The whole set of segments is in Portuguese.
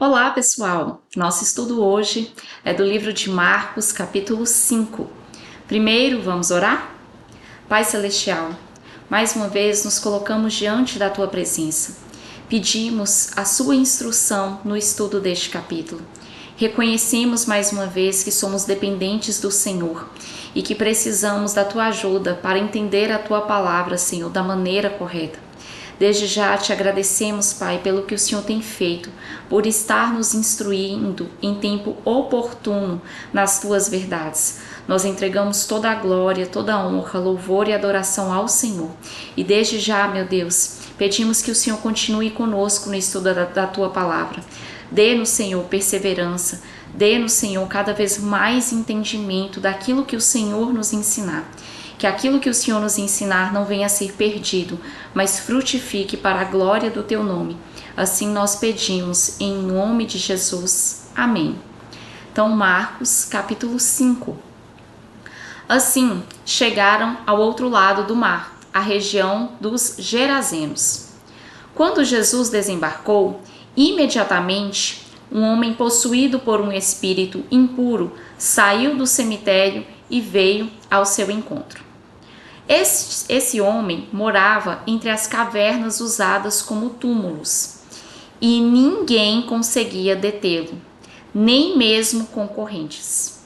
Olá, pessoal! Nosso estudo hoje é do livro de Marcos, capítulo 5. Primeiro, vamos orar? Pai Celestial, mais uma vez nos colocamos diante da Tua presença. Pedimos a Sua instrução no estudo deste capítulo. Reconhecemos mais uma vez que somos dependentes do Senhor e que precisamos da Tua ajuda para entender a Tua palavra, Senhor, da maneira correta. Desde já te agradecemos, Pai, pelo que o Senhor tem feito, por estar nos instruindo em tempo oportuno nas Tuas verdades. Nós entregamos toda a glória, toda a honra, louvor e adoração ao Senhor. E desde já, meu Deus, pedimos que o Senhor continue conosco no estudo da Tua palavra. Dê-nos, Senhor, perseverança. Dê-nos, Senhor, cada vez mais entendimento daquilo que o Senhor nos ensinar. Que aquilo que o Senhor nos ensinar não venha a ser perdido, mas frutifique para a glória do Teu nome. Assim nós pedimos, em nome de Jesus. Amém. Então, Marcos, capítulo 5. Assim, chegaram ao outro lado do mar, a região dos Gerazenos. Quando Jesus desembarcou, imediatamente, um homem possuído por um espírito impuro saiu do cemitério e veio ao seu encontro. Esse homem morava entre as cavernas usadas como túmulos, e ninguém conseguia detê-lo, nem mesmo concorrentes.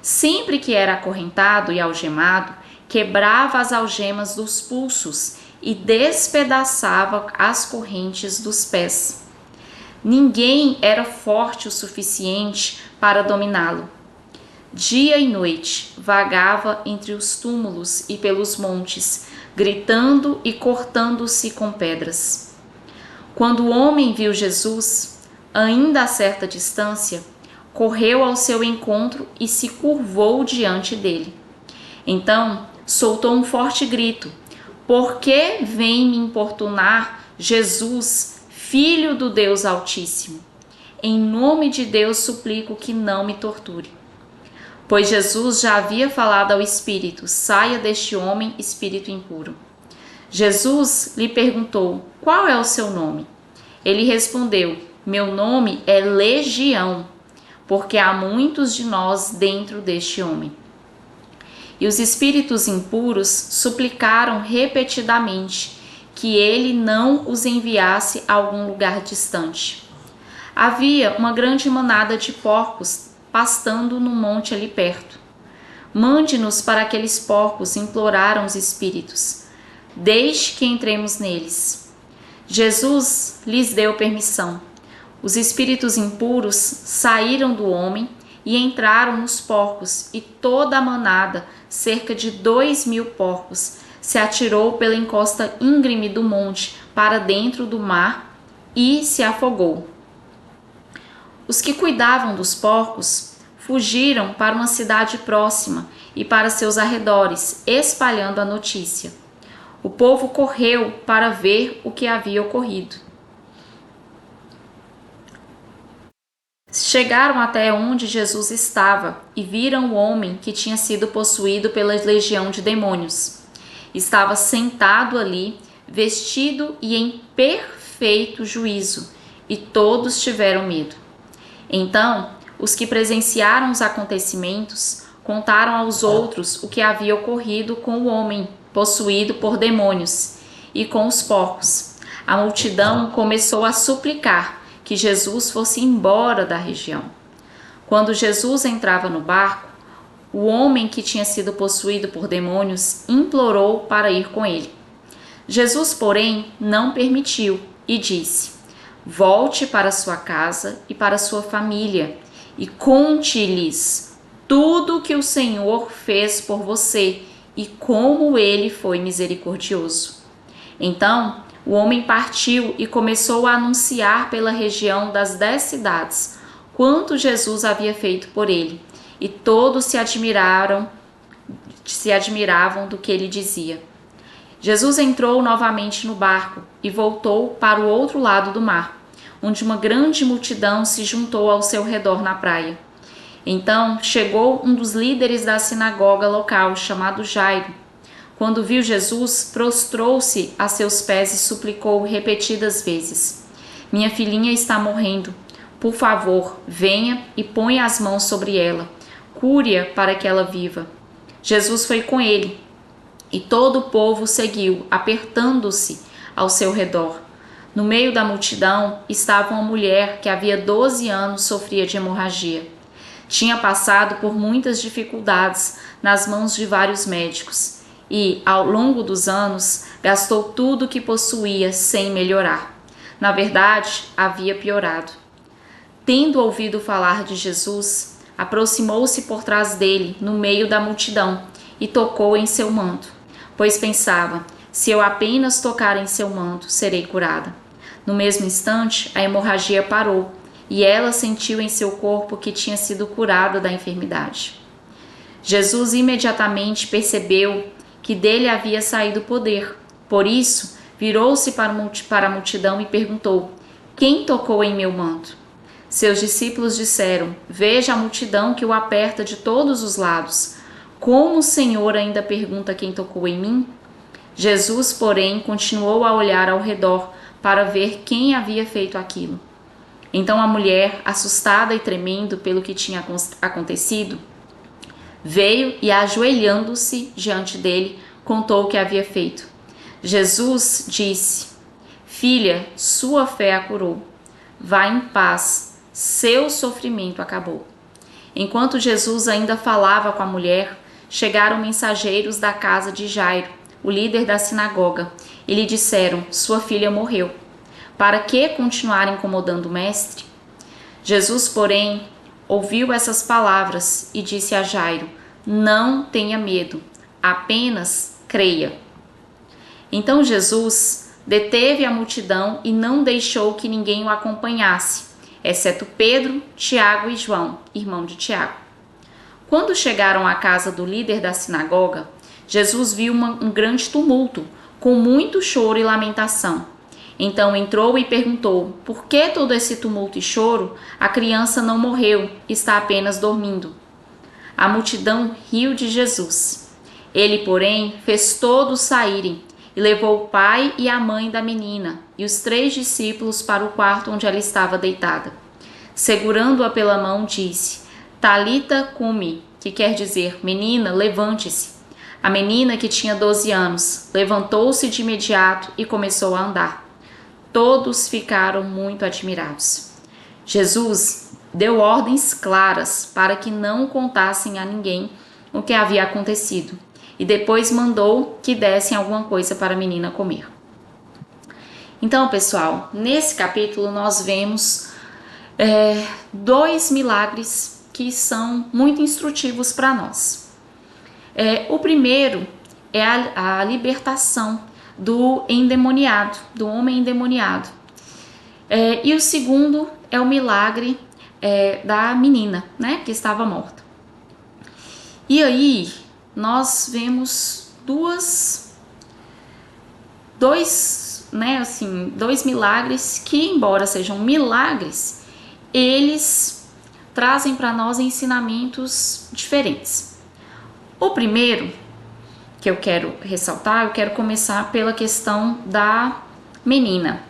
Sempre que era acorrentado e algemado, quebrava as algemas dos pulsos e despedaçava as correntes dos pés. Ninguém era forte o suficiente para dominá-lo. Dia e noite vagava entre os túmulos e pelos montes, gritando e cortando-se com pedras. Quando o homem viu Jesus, ainda a certa distância, correu ao seu encontro e se curvou diante dele. Então soltou um forte grito: "Por que vem me importunar, Jesus, Filho do Deus Altíssimo? Em nome de Deus suplico que não me torture." Pois Jesus já havia falado ao espírito: "Saia deste homem, espírito impuro." Jesus lhe perguntou: "Qual é o seu nome?" Ele respondeu: "Meu nome é Legião, porque há muitos de nós dentro deste homem." E os espíritos impuros suplicaram repetidamente que ele não os enviasse a algum lugar distante. Havia uma grande manada de porcos pastando num monte ali perto. "Mande-nos para aqueles porcos", imploraram os espíritos. "Deixe que entremos neles." Jesus lhes deu permissão. Os espíritos impuros saíram do homem e entraram nos porcos, e toda a manada, cerca de 2.000 porcos, se atirou pela encosta íngreme do monte para dentro do mar e se afogou. Os que cuidavam dos porcos fugiram para uma cidade próxima e para seus arredores, espalhando a notícia. O povo correu para ver o que havia ocorrido. Chegaram até onde Jesus estava e viram o homem que tinha sido possuído pela legião de demônios. Estava sentado ali, vestido e em perfeito juízo, e todos tiveram medo. Então, os que presenciaram os acontecimentos contaram aos outros o que havia ocorrido com o homem possuído por demônios e com os porcos. A multidão começou a suplicar que Jesus fosse embora da região. Quando Jesus entrava no barco, o homem que tinha sido possuído por demônios implorou para ir com ele. Jesus, porém, não permitiu e disse: "Volte para sua casa e para sua família e conte-lhes tudo o que o Senhor fez por você e como ele foi misericordioso." Então, o homem partiu e começou a anunciar pela região das 10 cidades quanto Jesus havia feito por ele, e todos se admiravam do que ele dizia. Jesus entrou novamente no barco e voltou para o outro lado do mar, onde uma grande multidão se juntou ao seu redor na praia. Então chegou um dos líderes da sinagoga local, chamado Jairo. Quando viu Jesus, prostrou-se a seus pés e suplicou repetidas vezes: "Minha filhinha está morrendo. Por favor, venha e ponha as mãos sobre ela. Cure-a para que ela viva. Jesus foi com ele, e todo o povo seguiu, apertando-se ao seu redor. No meio da multidão estava uma mulher que havia 12 anos sofria de hemorragia. Tinha passado por muitas dificuldades nas mãos de vários médicos e, ao longo dos anos, gastou tudo o que possuía sem melhorar. Na verdade, havia piorado. Tendo ouvido falar de Jesus, aproximou-se por trás dele, no meio da multidão, e tocou em seu manto, pois pensava: se eu apenas tocar em seu manto, serei curada. No mesmo instante, a hemorragia parou, e ela sentiu em seu corpo que tinha sido curada da enfermidade. Jesus imediatamente percebeu que dele havia saído poder. Por isso, virou-se para a multidão e perguntou: quem tocou em meu manto? Seus discípulos disseram: veja a multidão que o aperta de todos os lados. Como o Senhor ainda pergunta quem tocou em mim? Jesus, porém, continuou a olhar ao redor para ver quem havia feito aquilo. Então a mulher, assustada e tremendo pelo que tinha acontecido, veio e, ajoelhando-se diante dele, contou o que havia feito. Jesus disse: filha, sua fé a curou. Vá em paz, seu sofrimento acabou. Enquanto Jesus ainda falava com a mulher, chegaram mensageiros da casa de Jairo, o líder da sinagoga, e lhe disseram: sua filha morreu. Para que continuar incomodando o mestre? Jesus, porém, ouviu essas palavras e disse a Jairo: não tenha medo, apenas creia. Então Jesus deteve a multidão e não deixou que ninguém o acompanhasse, exceto Pedro, Tiago e João, irmão de Tiago. Quando chegaram à casa do líder da sinagoga, Jesus viu um grande tumulto, com muito choro e lamentação. Então entrou e perguntou: por que todo esse tumulto e choro? A criança não morreu, está apenas dormindo. A multidão riu de Jesus. Ele, porém, fez todos saírem e levou o pai e a mãe da menina e os 3 discípulos para o quarto onde ela estava deitada. Segurando-a pela mão, disse: Talita cumi, que quer dizer: menina, levante-se. A menina, que tinha 12 anos, levantou-se de imediato e começou a andar. Todos ficaram muito admirados. Jesus deu ordens claras para que não contassem a ninguém o que havia acontecido e depois mandou que dessem alguma coisa para a menina comer. Então, pessoal, nesse capítulo nós vemos 2 milagres que são muito instrutivos para nós. O primeiro é a libertação do endemoniado, do homem endemoniado. E o segundo é o milagre da menina, né, que estava morta. E aí nós vemos dois milagres que, embora sejam milagres, eles trazem para nós ensinamentos diferentes. O primeiro que eu quero ressaltar, eu quero começar pela questão da menina.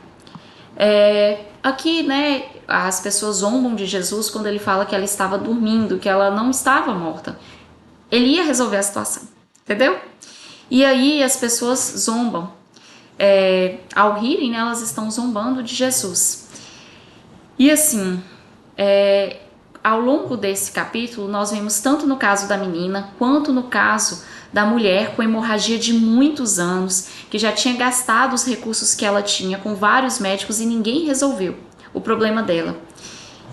Aqui, né, as pessoas zombam de Jesus quando ele fala que ela estava dormindo, que ela não estava morta. Ele ia resolver a situação, entendeu? E aí as pessoas zombam. Ao rirem, né, elas estão zombando de Jesus. E assim, ao longo desse capítulo, nós vemos tanto no caso da menina, quanto no caso da mulher com hemorragia de muitos anos, que já tinha gastado os recursos que ela tinha com vários médicos e ninguém resolveu o problema dela.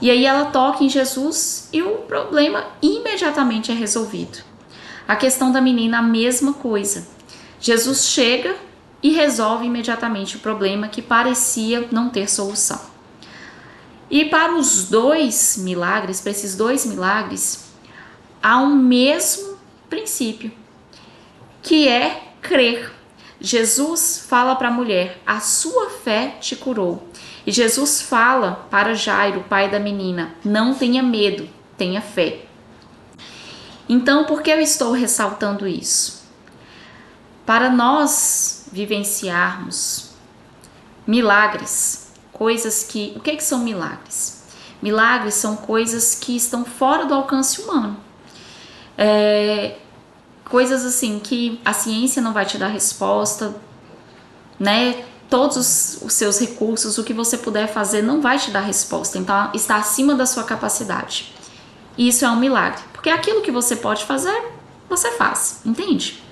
E aí ela toca em Jesus e o problema imediatamente é resolvido. A questão da menina, a mesma coisa. Jesus chega e resolve imediatamente o problema que parecia não ter solução. E para os 2 milagres, para esses 2 milagres, há um mesmo princípio, que é crer. Jesus fala para a mulher: a sua fé te curou. E Jesus fala para Jairo, pai da menina: não tenha medo, tenha fé. Então, por que eu estou ressaltando isso? Para nós vivenciarmos milagres, coisas que... O que são milagres? Milagres são coisas que estão fora do alcance humano. Coisas assim que a ciência não vai te dar resposta, né? Todos os seus recursos, o que você puder fazer não vai te dar resposta. Então está acima da sua capacidade. E isso é um milagre, porque aquilo que você pode fazer, você faz, entende?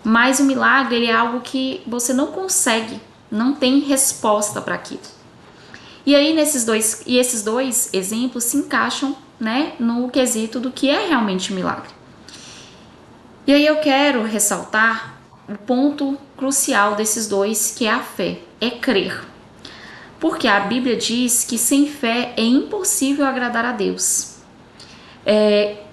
Mas o milagre, ele é algo que você não consegue, não tem resposta para aquilo. E aí esses dois exemplos se encaixam, né, no quesito do que é realmente um milagre. E aí eu quero ressaltar o ponto crucial desses dois, que é a fé, é crer. Porque a Bíblia diz que sem fé é impossível agradar a Deus.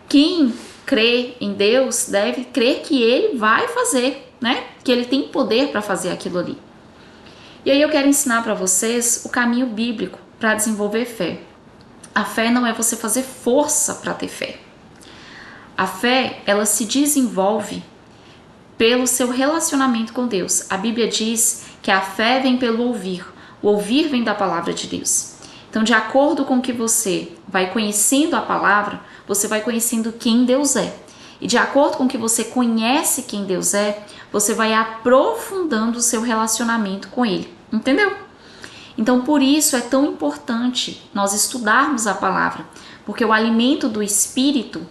Quem crê em Deus deve crer que Ele vai fazer, né? Que Ele tem poder para fazer aquilo ali. E aí eu quero ensinar para vocês o caminho bíblico para desenvolver fé. A fé não é você fazer força para ter fé. A fé, ela se desenvolve pelo seu relacionamento com Deus. A Bíblia diz que a fé vem pelo ouvir. O ouvir vem da palavra de Deus. Então, de acordo com que você vai conhecendo a palavra, você vai conhecendo quem Deus é. E de acordo com que você conhece quem Deus é, você vai aprofundando o seu relacionamento com Ele. Entendeu? Então, por isso é tão importante nós estudarmos a palavra, porque o alimento do Espírito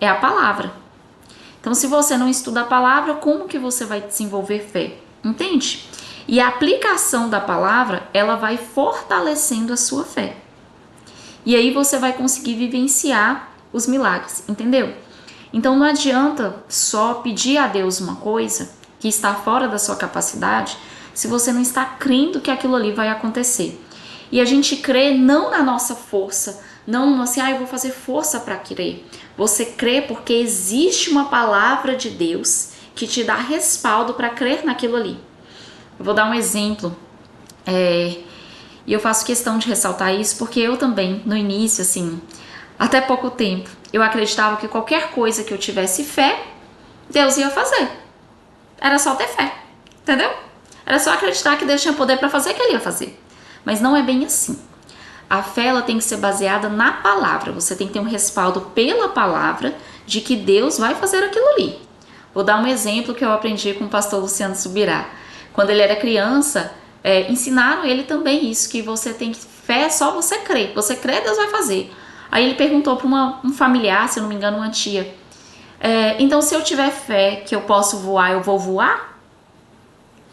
é a palavra. Então, se você não estuda a palavra, como que você vai desenvolver fé? Entende? E a aplicação da palavra, ela vai fortalecendo a sua fé. E aí você vai conseguir vivenciar os milagres, entendeu? Então, não adianta só pedir a Deus uma coisa que está fora da sua capacidade, se você não está crendo que aquilo ali vai acontecer. E a gente crê não na nossa força, não assim, eu vou fazer força para crer. Você crê porque existe uma palavra de Deus que te dá respaldo para crer naquilo ali. Eu vou dar um exemplo, e eu faço questão de ressaltar isso porque eu também, no início, assim, até pouco tempo, eu acreditava que qualquer coisa que eu tivesse fé, Deus ia fazer. Era só ter fé, entendeu? Era só acreditar que Deus tinha poder para fazer, que Ele ia fazer. Mas não é bem assim. A fé, ela tem que ser baseada na palavra. Você tem que ter um respaldo pela palavra de que Deus vai fazer aquilo ali. Vou dar um exemplo que eu aprendi com o pastor Luciano Subirá. Quando ele era criança, ensinaram ele também isso, que você tem fé, só você crê. Você crê, Deus vai fazer. Aí ele perguntou para um familiar, se eu não me engano, uma tia. Então, se eu tiver fé que eu posso voar, eu vou voar?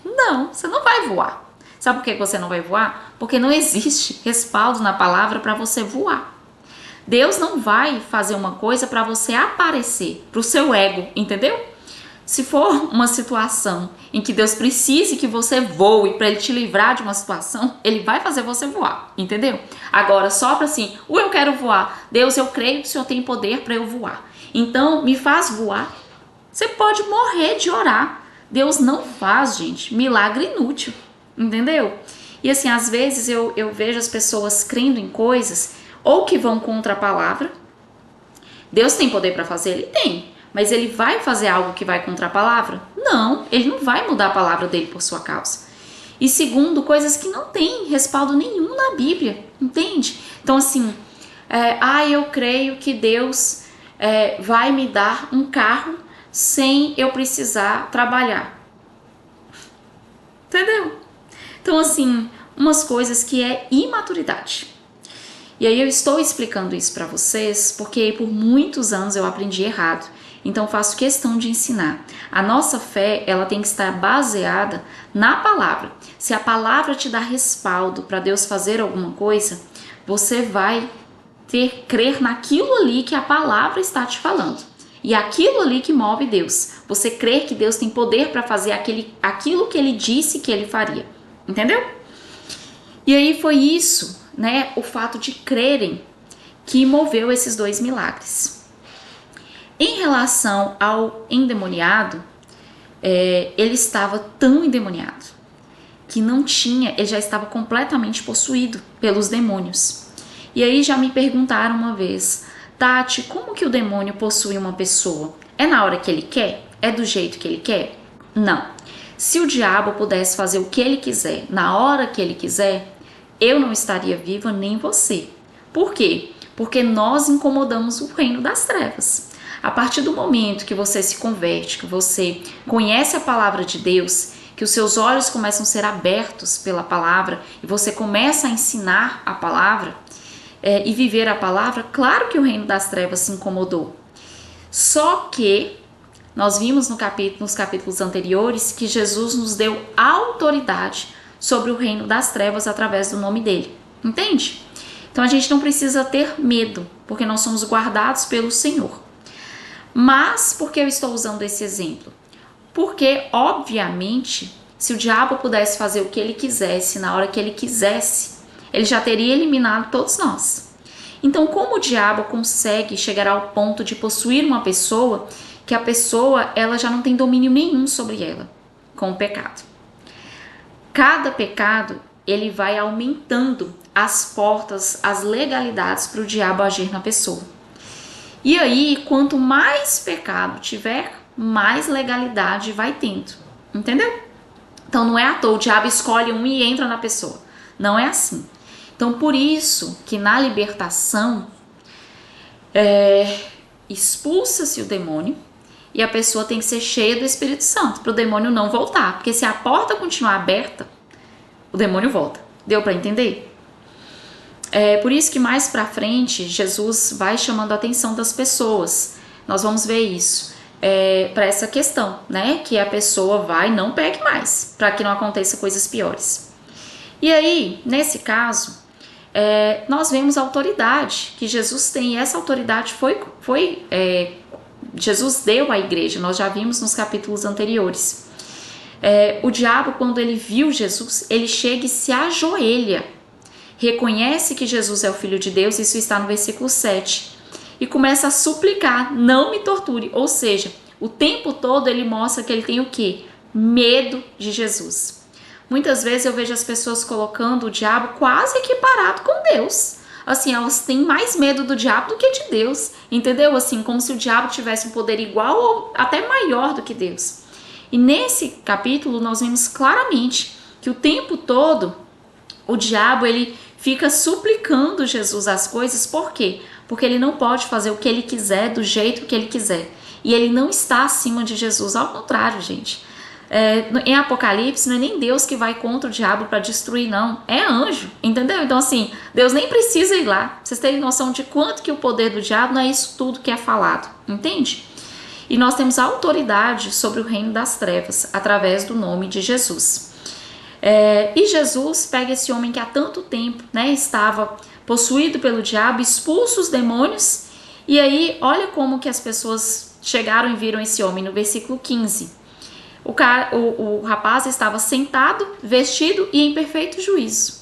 Não, você não vai voar. Sabe por que você não vai voar? Porque não existe respaldo na palavra para você voar. Deus não vai fazer uma coisa para você aparecer, para o seu ego, entendeu? Se for uma situação em que Deus precise que você voe para Ele te livrar de uma situação, Ele vai fazer você voar, entendeu? Agora, só para assim, eu quero voar. Deus, eu creio que o Senhor tem poder para eu voar. Então, me faz voar. Você pode morrer de orar. Deus não faz, gente, milagre inútil, entendeu? E assim, às vezes eu vejo as pessoas crendo em coisas ou que vão contra a palavra. Deus tem poder para fazer? Ele tem. Mas Ele vai fazer algo que vai contra a palavra? Não, Ele não vai mudar a palavra dele por sua causa. E segundo, coisas que não têm respaldo nenhum na Bíblia, entende? Então assim, eu creio que Deus vai me dar um carro sem eu precisar trabalhar. Entendeu? Então assim, umas coisas que é imaturidade. E aí eu estou explicando isso para vocês porque por muitos anos eu aprendi errado. Então faço questão de ensinar. A nossa fé, ela tem que estar baseada na palavra. Se a palavra te dá respaldo para Deus fazer alguma coisa, você vai crer naquilo ali que a palavra está te falando. E aquilo ali que move Deus. Você crê que Deus tem poder para fazer aquilo que Ele disse que Ele faria. Entendeu? E aí foi isso, né? O fato de crerem que moveu esses dois milagres. Em relação ao endemoniado, ele estava tão endemoniado que ele já estava completamente possuído pelos demônios. E aí já me perguntaram uma vez, Tati, como que o demônio possui uma pessoa? É na hora que ele quer? É do jeito que ele quer? Não. Se o diabo pudesse fazer o que ele quiser, na hora que ele quiser, eu não estaria viva nem você. Por quê? Porque nós incomodamos o reino das trevas. A partir do momento que você se converte, que você conhece a palavra de Deus, que os seus olhos começam a ser abertos pela palavra e você começa a ensinar a palavra e viver a palavra, claro que o reino das trevas se incomodou. Só que nós vimos nos capítulos anteriores que Jesus nos deu autoridade sobre o reino das trevas através do nome dele. Entende? Então a gente não precisa ter medo, porque nós somos guardados pelo Senhor. Mas por que eu estou usando esse exemplo? Porque, obviamente, se o diabo pudesse fazer o que ele quisesse, na hora que ele quisesse, ele já teria eliminado todos nós. Então, como o diabo consegue chegar ao ponto de possuir uma pessoa, que a pessoa ela já não tem domínio nenhum sobre ela, com o pecado? Cada pecado, ele vai aumentando as portas, as legalidades para o diabo agir na pessoa. E aí, quanto mais pecado tiver, mais legalidade vai tendo, entendeu? Então não é à toa, o diabo escolhe um e entra na pessoa, não é assim. Então por isso que na libertação expulsa-se o demônio e a pessoa tem que ser cheia do Espírito Santo para o demônio não voltar, porque se a porta continuar aberta, o demônio volta. Deu para entender? É por isso que mais para frente Jesus vai chamando a atenção das pessoas. Nós vamos ver isso. Para essa questão, né? Que a pessoa vai, não pegue mais, para que não aconteça coisas piores. E aí, nesse caso, nós vemos a autoridade que Jesus tem, e essa autoridade Jesus deu à igreja, nós já vimos nos capítulos anteriores. O diabo, quando ele viu Jesus, ele chega e se ajoelha, reconhece que Jesus é o Filho de Deus, isso está no versículo 7, e começa a suplicar, não me torture, ou seja, o tempo todo ele mostra que ele tem o quê? Medo de Jesus. Muitas vezes eu vejo as pessoas colocando o diabo quase equiparado com Deus. Assim, elas têm mais medo do diabo do que de Deus, entendeu? Assim, como se o diabo tivesse um poder igual ou até maior do que Deus. E nesse capítulo nós vemos claramente que o tempo todo o diabo ele fica suplicando Jesus as coisas, por quê? Porque ele não pode fazer o que ele quiser, do jeito que ele quiser. E ele não está acima de Jesus, ao contrário, gente. Em Apocalipse, não é nem Deus que vai contra o diabo para destruir, não. É anjo, entendeu? Então, assim, Deus nem precisa ir lá. Vocês terem noção de quanto que o poder do diabo não é isso tudo que é falado, entende? E nós temos autoridade sobre o reino das trevas, através do nome de Jesus. E Jesus pega esse homem que há tanto tempo, né, estava possuído pelo diabo, expulsa os demônios, e aí olha como que as pessoas chegaram e viram esse homem no versículo 15. O rapaz estava sentado, vestido e em perfeito juízo.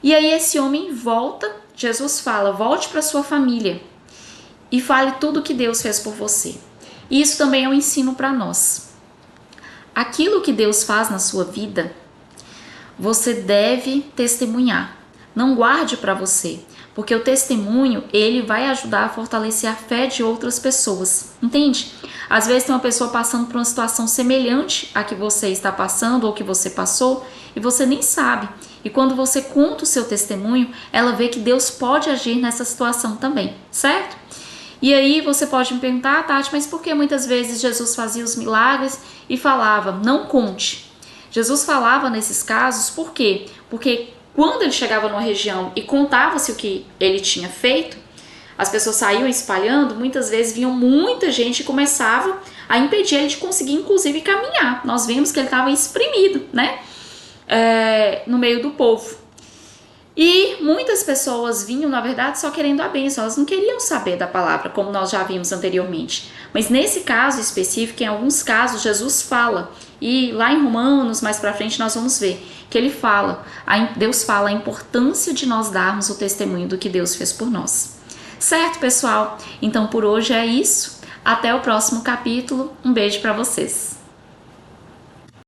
E aí esse homem volta, Jesus fala, volte para sua família e fale tudo que Deus fez por você. E isso também é um ensino para nós. Aquilo que Deus faz na sua vida, você deve testemunhar. Não guarde para você, porque o testemunho, ele vai ajudar a fortalecer a fé de outras pessoas, entende? Às vezes tem uma pessoa passando por uma situação semelhante à que você está passando ou que você passou e você nem sabe. E quando você conta o seu testemunho, ela vê que Deus pode agir nessa situação também, certo? E aí você pode me perguntar, Tati, mas por que muitas vezes Jesus fazia os milagres e falava, não conte? Jesus falava nesses casos, por quê? Porque quando ele chegava numa região e contava-se o que ele tinha feito, as pessoas saíam espalhando, muitas vezes vinham muita gente e começava a impedir ele de conseguir, inclusive, caminhar. Nós vimos que ele estava exprimido, né? No meio do povo. E muitas pessoas vinham, na verdade, só querendo a bênção, elas não queriam saber da palavra, como nós já vimos anteriormente. Mas nesse caso específico, em alguns casos, Jesus fala, e lá em Romanos, mais pra frente, nós vamos ver que ele fala, Deus fala a importância de nós darmos o testemunho do que Deus fez por nós. Certo, pessoal? Então por hoje é isso. Até o próximo capítulo. Um beijo para vocês.